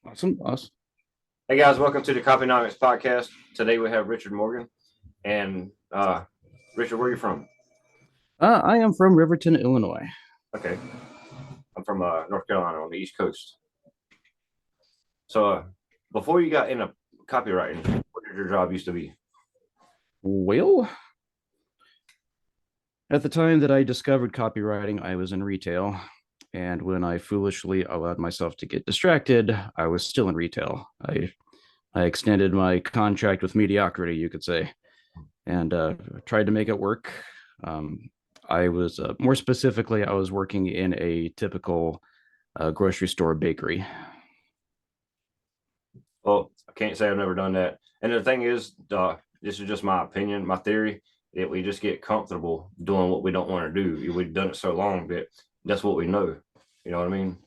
Awesome. Awesome. Hey guys, welcome to the Copynomics podcast. Today we have Richard Morgan. And Richard, where are you from? I am from Riverton, Illinois. Okay, I'm from North Carolina on the East Coast. So before you got into copywriting, what did your job used to be? Well, at the time that I discovered copywriting, I was in retail. And when I foolishly allowed myself to get distracted, I was still in retail. I extended my contract with mediocrity, you could say, and tried to make it work. Um, I was more specifically, I was working in a typical grocery store bakery. Well, I can't say I've never done that. And the thing is, this is just my opinion, my theory, that we just get comfortable doing what we don't want to do. We've done it so long that that's what we know. You know what I mean?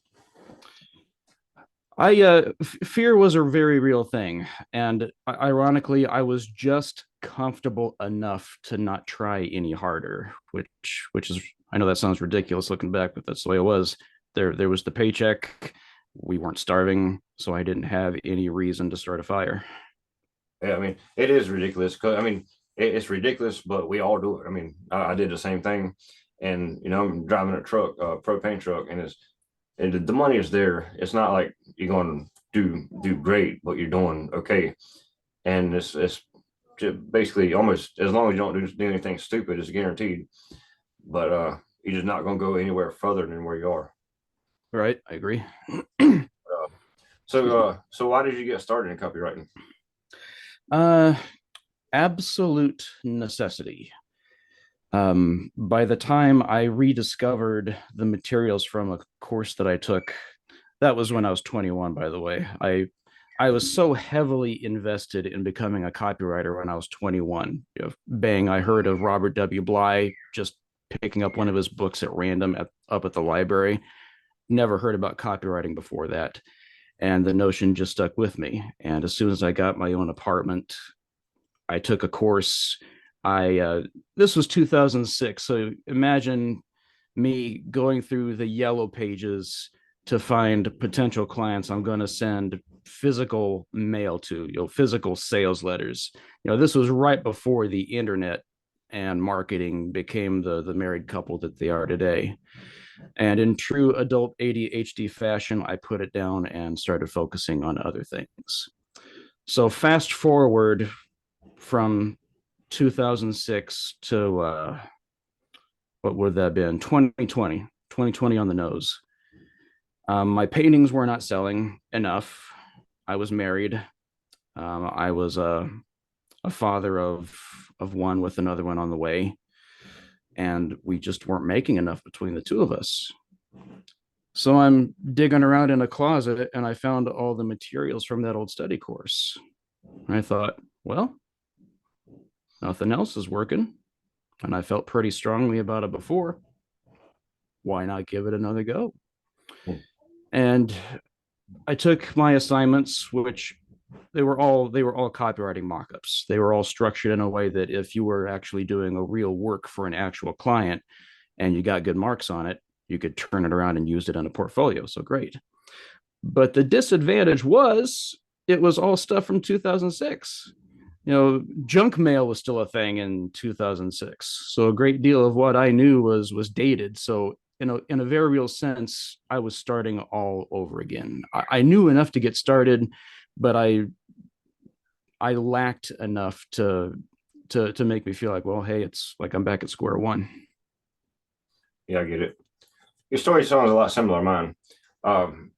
Fear was a very real thing, and ironically, I was just comfortable enough to not try any harder, which is, I know that sounds ridiculous looking back, but that's the way it was. There was the paycheck. We weren't starving, so I didn't have any reason to start a fire. Yeah, I mean, it is ridiculous. Cause I mean, it's ridiculous, but we all do it. I mean, I did the same thing, and I'm driving a truck, a propane truck, and the money is there. It's not like you're going to do great, but you're doing okay. And it's basically almost as long as you don't do anything stupid, it's guaranteed. But you're just not going to go anywhere further than where you are. Right, I agree. Uh, so why did you get started in copywriting? uh, Absolute necessity. By the time I rediscovered the materials from a course that I took, that was when I was 21, by the way. I was so heavily invested in becoming a copywriter when I was 21. Bang, I heard of Robert W. Bly, just picking up one of his books at random up at the library. Never heard about copywriting before that. And the notion just stuck with me. And as soon as I got my own apartment, I took a course. I This was 2006, so imagine me going through the yellow pages to find potential clients I'm going to send physical mail to, physical sales letters. This was right before the internet and marketing became the married couple that they are today. And in true adult ADHD fashion, I put it down and started focusing on other things. So fast forward from 2006 to what would that have been? 2020 on the nose. My paintings were not selling enough. I was married. I was a father of one with another one on the way, and we just weren't making enough between the two of us. So I'm digging around in a closet, and I found all the materials from that old study course. And I thought, well, nothing else is working, and I felt pretty strongly about it before. Why not give it another go? And I took my assignments, which they were all copywriting mockups. They were all structured in a way that if you were actually doing a real work for an actual client and you got good marks on it, you could turn it around and use it in a portfolio. So great. But the disadvantage was it was all stuff from 2006. Junk mail was still a thing in 2006. So a great deal of what I knew was dated. So in a very real sense, I was starting all over again. I knew enough to get started, but I lacked enough to make me feel like, well, hey, it's like I'm back at square one. Yeah, I get it. Your story sounds a lot similar to mine. Um,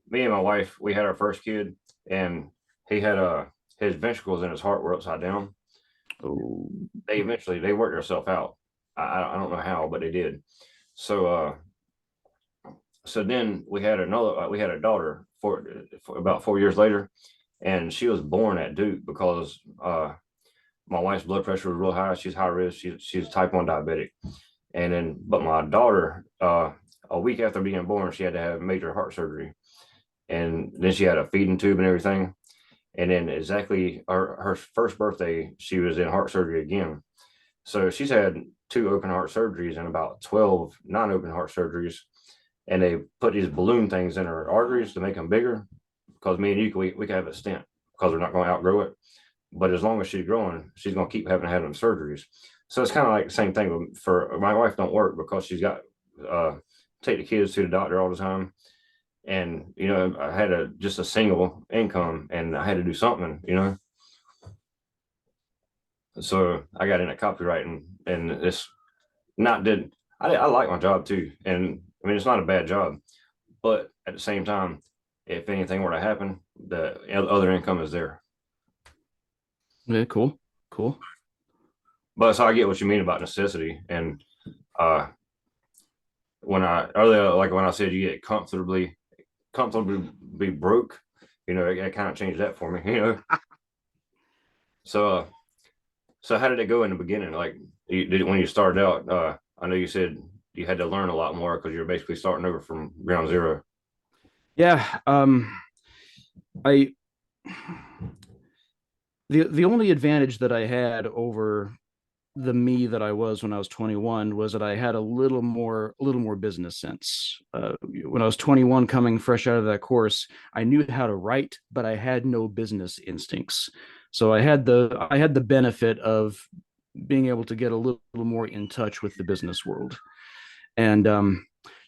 Me and my wife, we had our first kid, and he had his ventricles in his heart were upside down. Oh, They worked themselves out. I don't know how, but they did. So so then we had a daughter for about 4 years later, and she was born at Duke because my wife's blood pressure was real high. She's high risk. She's type 1 diabetic. And then, but my daughter, a week after being born, she had to have major heart surgery, and then she had a feeding tube and everything. And then exactly her first birthday, she was in heart surgery again. So she's had two open heart surgeries and about 12 non-open heart surgeries. And they put these balloon things in her arteries to make them bigger. because me and you, we can have a stint because we're not going to outgrow it. But as long as she's growing, she's going to keep having to have them surgeries. So it's kind of like the same thing for my wife. Don't work because she's got take the kids to the doctor all the time, and I had just a single income, and I had to do something. So I got into copywriting, and it's not did I like my job too, and I mean it's not a bad job, but at the same time, if anything were to happen, the other income is there. Yeah, cool, cool. But so I get what you mean about necessity, and uh, when I earlier, like when I said you get comfortably be broke, it kind of changed that for me. So so how did it go in the beginning? Like when you started out, I know you said you had to learn a lot more because you're basically starting over from ground zero. Yeah. I the only advantage that I had over the me that I was when I was 21 was that I had a little more business sense. When I was 21, coming fresh out of that course, I knew how to write, but I had no business instincts. So I had the benefit of being able to get a little more in touch with the business world. And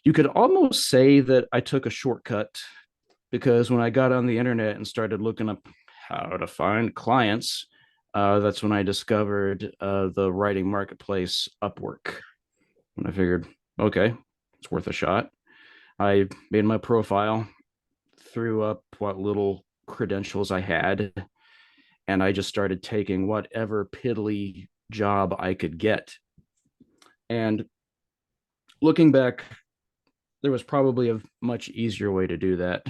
you could almost say that I took a shortcut because when I got on the internet and started looking up how to find clients, that's when I discovered the writing marketplace Upwork. And I figured, okay, it's worth a shot. I made my profile, threw up what little credentials I had, and I just started taking whatever piddly job I could get. And looking back, there was probably a much easier way to do that.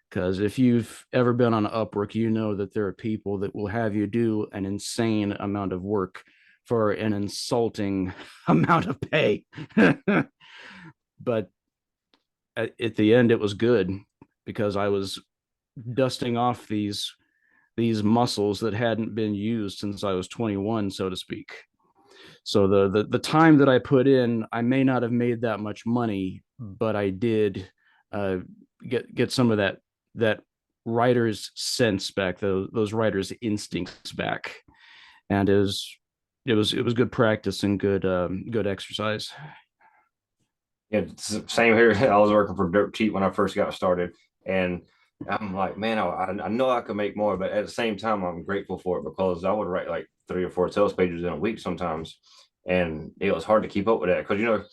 Because if you've ever been on Upwork, you know that there are people that will have you do an insane amount of work for an insulting amount of pay. But at the end, it was good because I was dusting off these muscles that hadn't been used since I was 21, so to speak. So the time that I put in, I may not have made that much money, but I did uh, get some of that writer's sense back, those writer's instincts back, and it was good practice and good exercise. Yeah, same here. I was working for dirt cheap when I first got started, and I'm like, man, I know I could make more, but at the same time, I'm grateful for it because I would write like 3 or 4 sales pages in a week sometimes, and it was hard to keep up with that because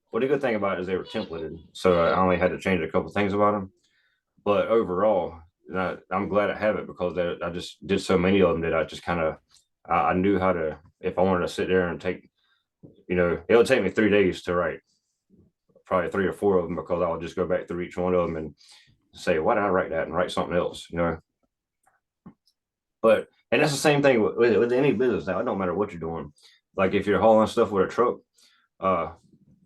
what the good thing about it is they were templated, so I only had to change a couple things about them. But overall, I'm glad I have it because I just did so many of them that I just kind of I knew how to if I wanted to sit there and take it would take me 3 days to write probably 3 or 4 of them because I would just go back through each one of them and say, why did I write that and write something else. But and that's the same thing with any business now. It don't matter what you're doing. Like if you're hauling stuff with a truck, uh,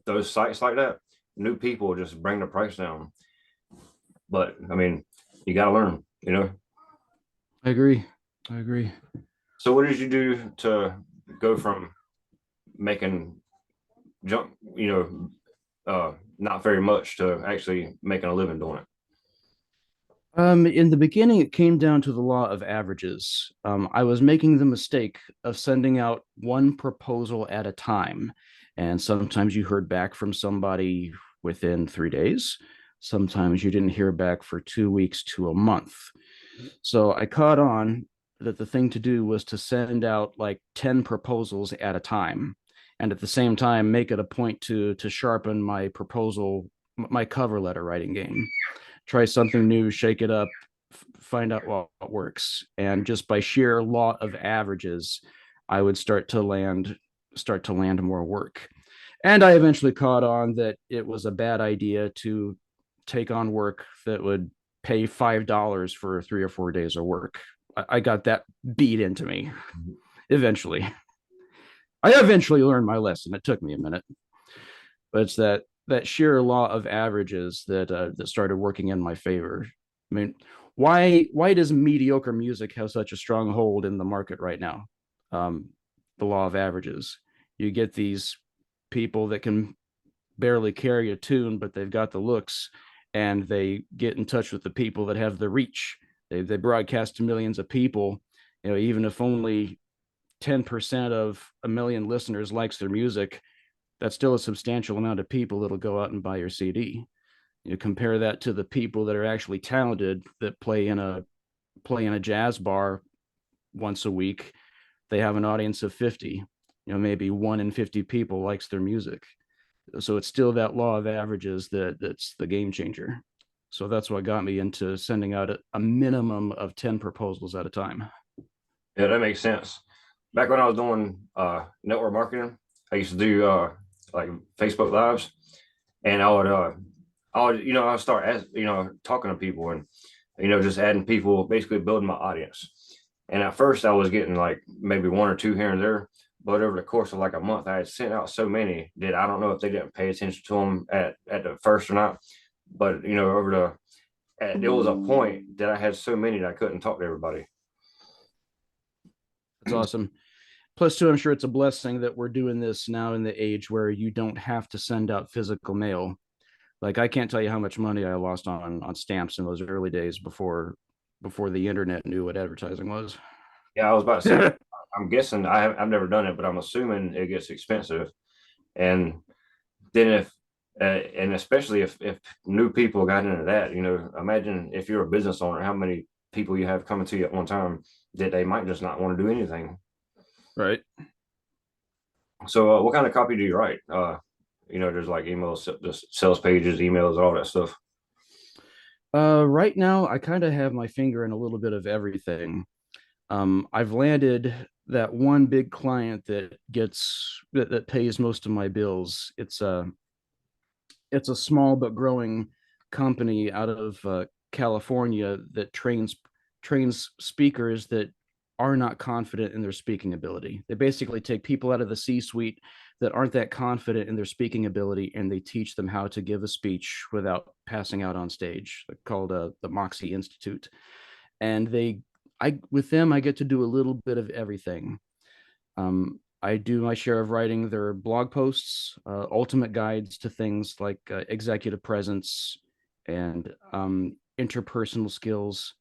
those sites like that, new people just bring the price down. But I mean, you got to learn. I agree. I agree. So what did you do to go from making junk, not very much to actually making a living doing it? In the beginning, it came down to the law of averages. I was making the mistake of sending out one proposal at a time. And sometimes you heard back from somebody within 3 days. Sometimes you didn't hear back for 2 weeks to a month. So I caught on that the thing to do was to send out like 10 proposals at a time. And at the same time, make it a point to sharpen my proposal, my cover letter writing game. Try something new, shake it up, find out what works. And just by sheer law of averages, I would start to land more work. And I eventually caught on that it was a bad idea to take on work that would pay $5 for 3 or 4 days of work. I got that beat into me eventually. I eventually learned my lesson. It took me a minute, but it's that sheer law of averages that started working in my favor. I mean, why does mediocre music have such a strong hold in the market right now? Um, the law of averages. You get these people that can barely carry a tune, but they've got the looks, and they get in touch with the people that have the reach. They broadcast to millions of people. Even if only 10% of a million listeners likes their music, that's still a substantial amount of people that'll go out and buy your CD. You compare that to the people that are actually talented that play in a jazz bar once a week. They have an audience of 50. Maybe 1 in 50 people likes their music. So it's still that law of averages that's the game changer. So that's what got me into sending out a minimum of 10 proposals at a time. Yeah, that makes sense. Back when I was doing network marketing, I used to do like Facebook lives, and I would start talking to people and just adding people, basically building my audience. And at first I was getting like maybe one or two here and there, but over the course of like a month, I had sent out so many that I don't know if they didn't pay attention to them at the first or not. But there was a point that I had so many that I couldn't talk to everybody. That's awesome. Plus, too, I'm sure it's a blessing that we're doing this now in the age where you don't have to send out physical mail. Like, I can't tell you how much money I lost on stamps in those early days before the internet knew what advertising was. Yeah, I was about to say, I'm guessing I've never done it, but I'm assuming it gets expensive. And then and especially if new people got into that, imagine if you're a business owner, how many people you have coming to you at one time that they might just not want to do anything. Right. So, what kind of copy do you write? There's like emails, just sales pages, emails, all that stuff. Right now, I kind of have my finger in a little bit of everything. I've landed that one big client that pays most of my bills. It's a small but growing company out of California that trains speakers that are not confident in their speaking ability. They basically take people out of the C-suite that aren't that confident in their speaking ability, and they teach them how to give a speech without passing out on stage. They're called the Moxie Institute, and I with them I get to do a little bit of everything. I do my share of writing their blog posts, ultimate guides to things like executive presence and interpersonal skills.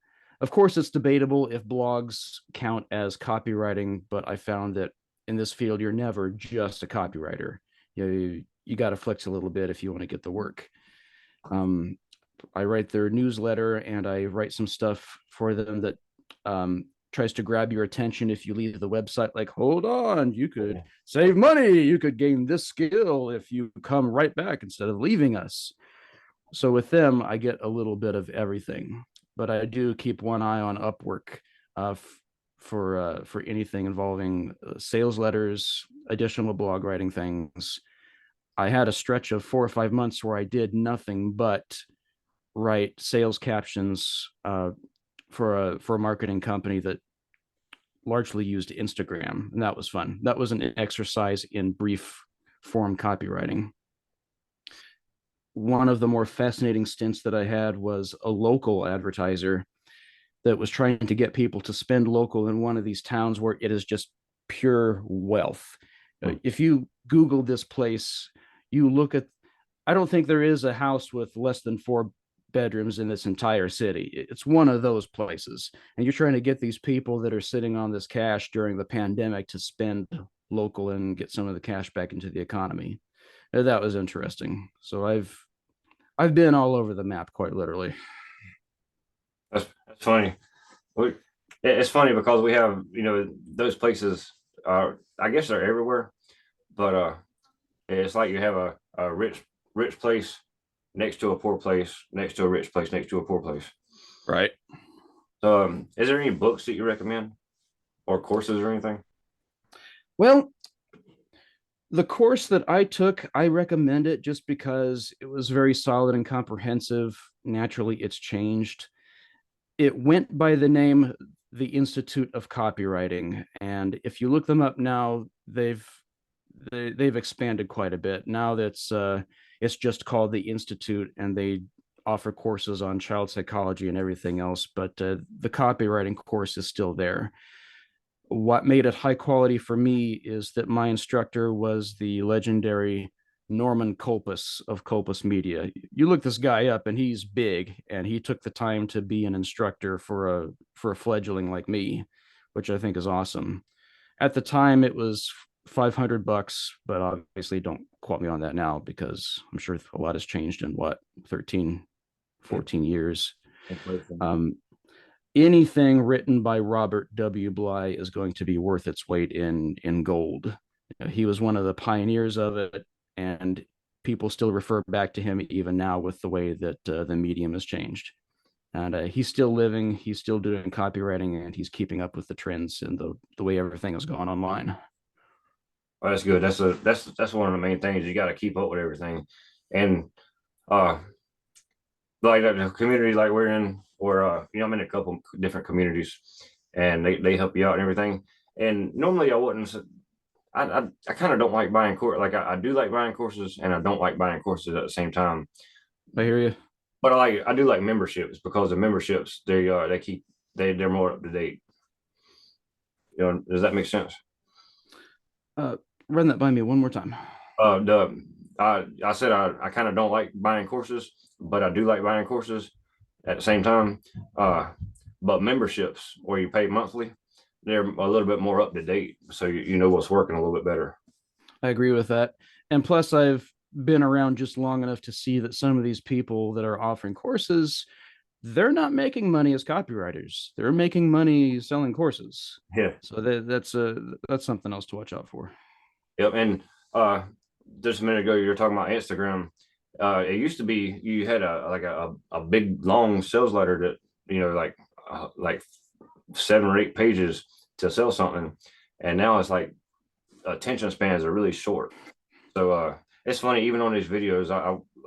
Of course, it's debatable if blogs count as copywriting, but I found that in this field, you're never just a copywriter. You got to flex a little bit if you want to get the work. Um, I write their newsletter and I write some stuff for them that tries to grab your attention if you leave the website. Like, hold on, you could save money. You could gain this skill if you come right back instead of leaving us. So with them, I get a little bit of everything, but I do keep one eye on Upwork for anything involving sales letters, additional blog writing things. I had a stretch of 4 or 5 months where I did nothing but write sales captions for a marketing company that largely used Instagram, and that was fun. That was an exercise in brief form copywriting. One of the more fascinating stints that I had was a local advertiser that was trying to get people to spend local in one of these towns where it is just pure wealth. If you Google this place, you look at, I don't think there is a house with less than 4 bedrooms in this entire city. It's one of those places. And you're trying to get these people that are sitting on this cash during the pandemic to spend local and get some of the cash back into the economy. That was interesting. So I've been all over the map, quite literally. That's funny. It's funny because we have those places are, I guess they're everywhere, but it's like you have a rich place next to a poor place, next to a rich place, next to a poor place. Right. So, is there any books that you recommend or courses or anything? Well, the course that I took, I recommend it just because it was very solid and comprehensive. Naturally, it's changed. It went by the name the Institute of Copywriting, and if you look them up now, they've expanded quite a bit. Now it's just called the Institute, and they offer courses on child psychology and everything else. But the copywriting course is still there. What made it high quality for me is that my instructor was the legendary Norman Colpus of Colpus Media. You look this guy up, and he's big, and he took the time to be an instructor for a fledgling like me, which I think is awesome. At the time, it was $500, but obviously don't quote me on that now because I'm sure a lot has changed in what 13, 14 years. Inflation. Um, Anything written by Robert W. Bly is going to be worth its weight in gold. He was one of the pioneers of it, and people still refer back to him even now with the way that the medium has changed. And he's still living, he's still doing copywriting, and he's keeping up with the trends and the way everything has gone online. Well, that's good. That's one of the main things. You got to keep up with everything, and uh, like the community like we're in, or I'm in a couple different communities, and they help you out and everything. And normally I wouldn't. I kind of don't like buying course. Like I do like buying courses, and I don't like buying courses at the same time. I hear you. But I do like memberships because the memberships they keep they're more up to date. Does that make sense? Uh, Run that by me one more time. The I said I kind of don't like buying courses, but I do like buying courses at the same time. Uh, but memberships where you pay monthly, they're a little bit more up to date, so you know what's working a little bit better. I agree with that. And plus, I've been around just long enough to see that some of these people that are offering courses, they're not making money as copywriters. They're making money selling courses. Yeah. So that's something else to watch out for. Yep. And uh, just a minute ago, you were talking about Instagram. It used to be you had a big long sales letter that like 7 or 8 pages to sell something, and now it's like attention spans are really short. So it's funny, even on these videos,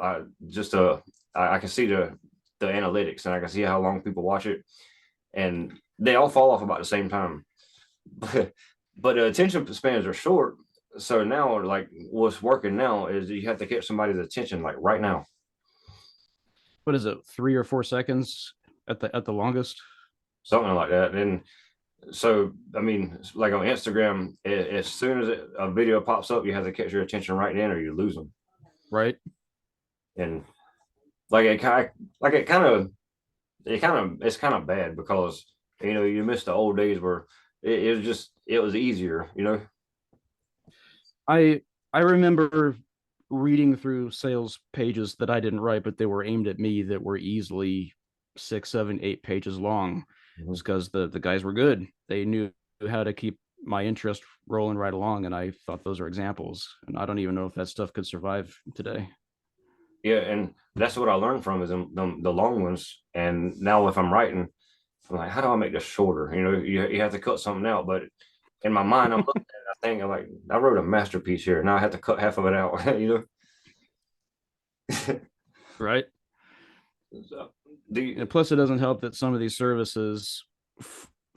I just I can see the analytics, and I can see how long people watch it, and they all fall off about the same time. But the attention spans are short. So now, like what's working now is you have to get somebody's attention like right now. What is it, 3 or 4 seconds at the longest? Something like that. And so, I mean, like on Instagram, as soon as a video pops up, you have to catch your attention right then, or you lose them. Right. And like it's kind of bad because you miss the old days where it was easier. I remember reading through sales pages that I didn't write, but they were aimed at me that were easily 6, 7, 8 pages long. Mhm. Just because the guys were good. They knew how to keep my interest rolling right along, and I thought those are examples. And I don't even know if that stuff could survive today. Yeah, and that's what I learned from is the long ones. And now if I'm writing, I'm like, how do I make this shorter? You have to cut something out, but in my mind, I'm looking at it, I think I'm like, I wrote a masterpiece here. Now I have to cut half of it out. Right. So, And plus, it doesn't help that some of these services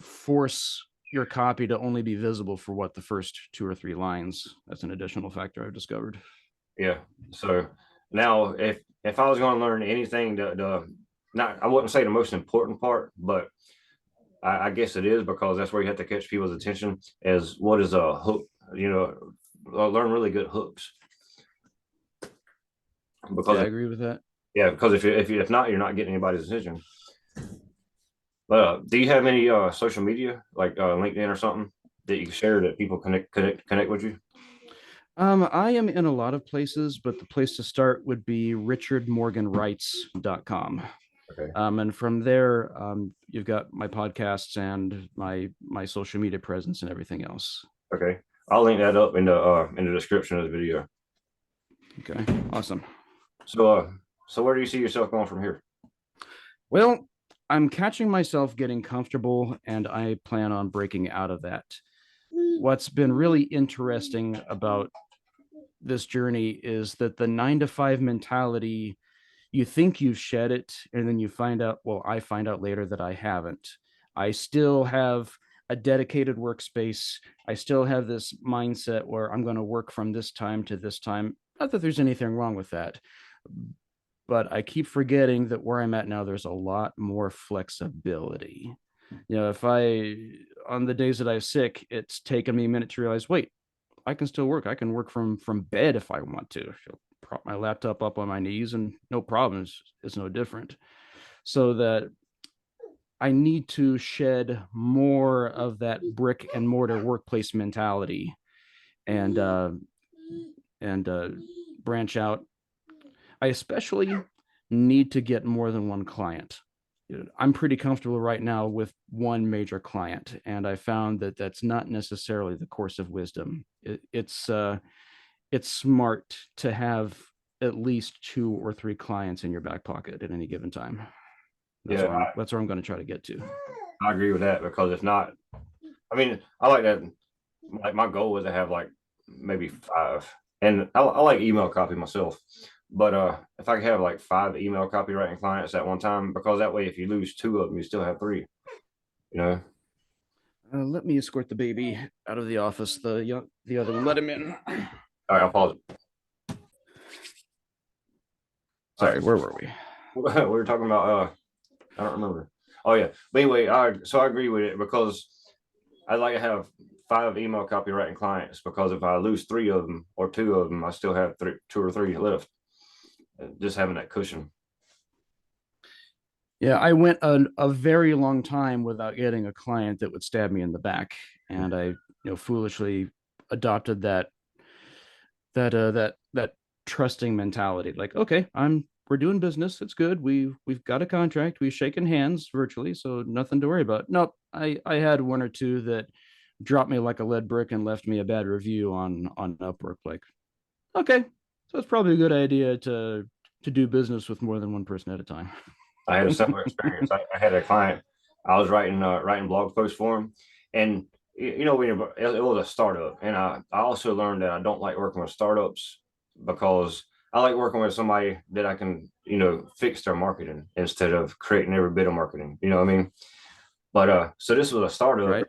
force your copy to only be visible for what the first 2 or 3 lines. That's an additional factor I've discovered. yeah. So now, if I was going to learn anything, the not I wouldn't say the most important part, but I guess it is because that's where you have to catch people's attention. Is what is a hook? Learn really good hooks Yeah, because I agree with that. yeah, because if not, you're not getting anybody's attention. But do you have any social media like LinkedIn or something that you share that people connect with you? I am in a lot of places, but the place to start would be richardmorganwrites.com. Okay. And from there, you've got my podcasts and my social media presence and everything else. Okay. I'll link that up in the description of the video. Okay, awesome. So where do you see yourself going from here? Well, I'm catching myself getting comfortable, and I plan on breaking out of that. What's been really interesting about this journey is that the 9 to 5 mentality, you think you've shed it, and then you find out, well, I find out later that I haven't. I still have a dedicated workspace. I still have this mindset where I'm going to work from this time to this time. Not that there's anything wrong with that, but I keep forgetting that where I'm at now, there's a lot more flexibility. If on the days that I'm sick, it's taken me a minute to realize, wait, I can still work. I can work from bed if I want to. She'll prop my laptop up on my knees and no problems. It's no different. So that I need to shed more of that brick and mortar workplace mentality and and branch out. I especially need to get more than one client. I'm pretty comfortable right now with one major client, and I found that that's not necessarily the course of wisdom. It's smart to have at least 2 or 3 clients in your back pocket at any given time. Yeah, That's where I'm going to try to get to. I agree with that, because if not, I mean, I like that. Like my goal was to have like maybe 5, and I like email copy myself. But if I could have like 5 email copywriting clients at one time, because that way, if you lose 2 of them, you still have 3. You know. Let me escort the baby out of the office. The other one, let him in. All right, I'll pause it. Sorry, where were we? We were talking about I don't remember. Oh yeah. But anyway, so I agree with it, because I like to have 5 email copywriting clients, because if I lose 3 of them or 2 of them, I still have 2 or 3 left. Just having that cushion. Yeah, I went a very long time without getting a client that would stab me in the back, and I, foolishly adopted that trusting mentality. Like, okay, we're doing business. It's good. We've got a contract. We've shaken hands virtually, so nothing to worry about. Nope, I had 1 or 2 that dropped me like a lead brick and left me a bad review on Upwork. Like, okay, so it's probably a good idea to do business with more than one person at a time. I had a similar experience. I had a client. I was writing blog posts for him, and it was a startup, and I also learned that I don't like working with startups, because I like working with somebody that I can fix their marketing instead of creating every bit of marketing. You know what I mean? But so this was a startup, Right.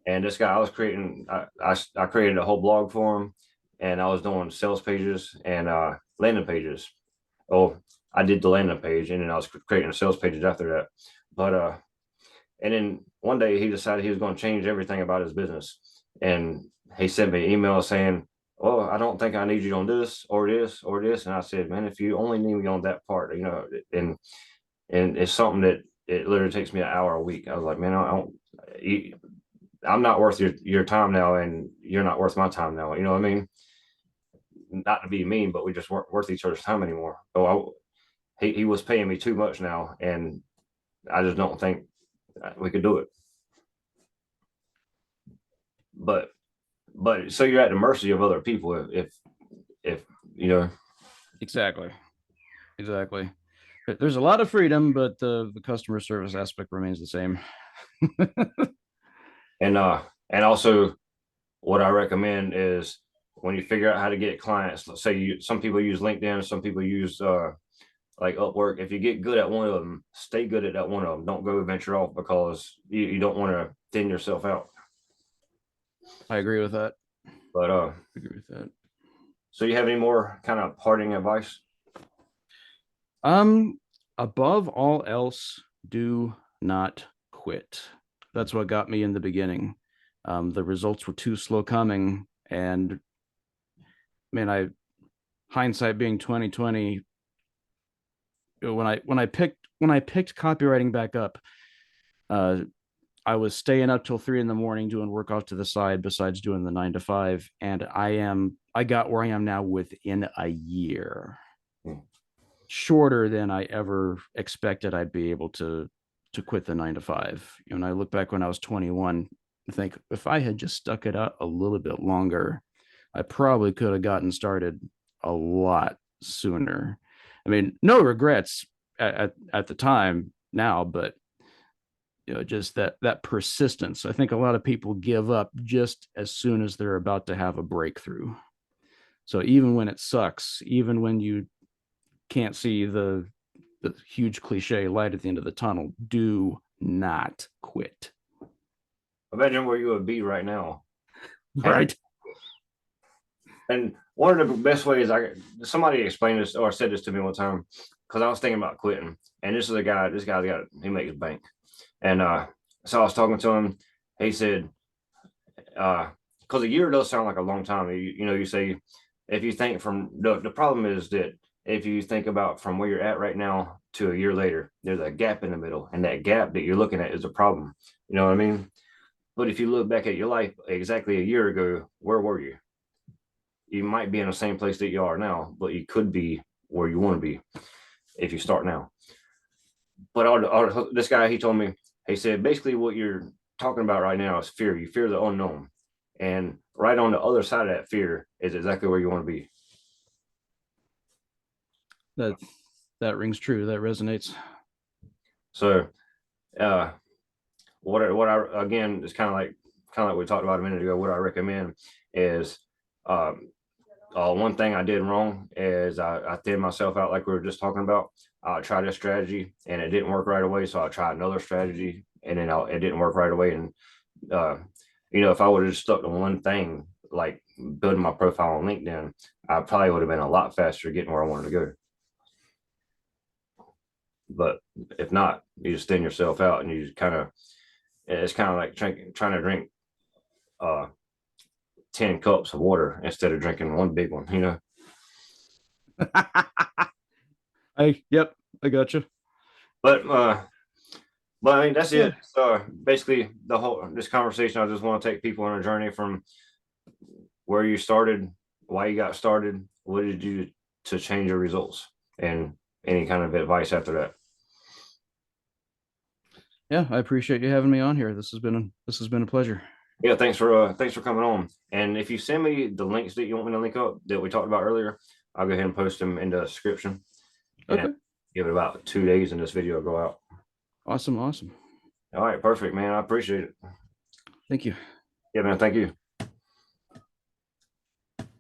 and this guy I was creating. I created a whole blog for him, and I was doing sales pages and landing pages. Oh, I did the landing page, and then I was creating sales pages after that. But and then one day he decided he was going to change everything about his business, and he sent me an email saying, "Oh, I don't think I need you on this or this or this." And I said, "Man, if you only need me on that part, and it's something that it literally takes me an hour a week." I was like, "Man, I'm not worth your time now, and you're not worth my time now." You know what I mean? Not to be mean, but we just weren't worth each other's time anymore. So he was paying me too much now, and I just don't think we could do it. But so you're at the mercy of other people if you know. Exactly. Exactly. There's a lot of freedom, but the customer service aspect remains the same. And also, what I recommend is, when you figure out how to get clients, let's say some people use LinkedIn, some people use like Upwork. If you get good at one of them, stay good at that one of them. Don't go venture off, because you don't want to thin yourself out. I agree with that. But I agree with that. so you have any more kind of parting advice? Um, Above all else, do not quit. That's what got me in the beginning. The results were too slow coming, and man, I hindsight being 2020, when I picked copywriting back up, uh, I was staying up till 3 in the morning doing work off to the side besides doing the 9 to 5, and I got where I am now within a year. Hmm. Shorter than I ever expected I'd be able to quit the 9 to 5. And I look back when I was 21 and think, if I had just stuck it out a little bit longer, I probably could have gotten started a lot sooner. I mean, no regrets at the time now, but just that persistence. I think a lot of people give up just as soon as they're about to have a breakthrough. So even when it sucks, even when you can't see the huge cliche light at the end of the tunnel, do not quit. Imagine where you would be right now. Right. And one of the best ways, somebody explained this or said this to me one time, because I was thinking about quitting. And this guy's he makes bank. And so I was talking to him. He said, because a year does sound like a long time. You say if you think from the problem is that if you think about from where you're at right now to a year later, there's a gap in the middle, and that gap that you're looking at is a problem. You know what I mean? But if you look back at your life exactly a year ago, where were you? You might be in the same place that you are now, but you could be where you want to be if you start now. But this guy, he told me, he said, basically what you're talking about right now is fear. You fear the unknown. And right on the other side of that fear is exactly where you want to be. That that rings true. That resonates. So uh what I again is kind of like we talked about a minute ago, what I recommend is one thing I did wrong is I thinned myself out like we were just talking about. I tried a strategy and it didn't work right away. So I tried another strategy and then it didn't work right away. And, if I would have just stuck to one thing, like building my profile on LinkedIn, I probably would have been a lot faster getting where I wanted to go. But if not, you just thin yourself out and you just it's kind of like trying to drink uh, 10 cups of water instead of drinking one big one. Yep, I got you. But I mean that's Yeah. it. Basically the whole this conversation, I just want to take people on a journey from where you started, why you got started, what did you do to change your results, and any kind of advice after that. Yeah, I appreciate you having me on here. This has been a pleasure. Yeah, thanks for coming on. And if you send me the links that you want me to link up that we talked about earlier, I'll go ahead and post them in the description and Okay. give it about 2 days and this video will go out. Awesome. Awesome. All right, perfect, man. I appreciate it. Thank you. Yeah, man. Thank you.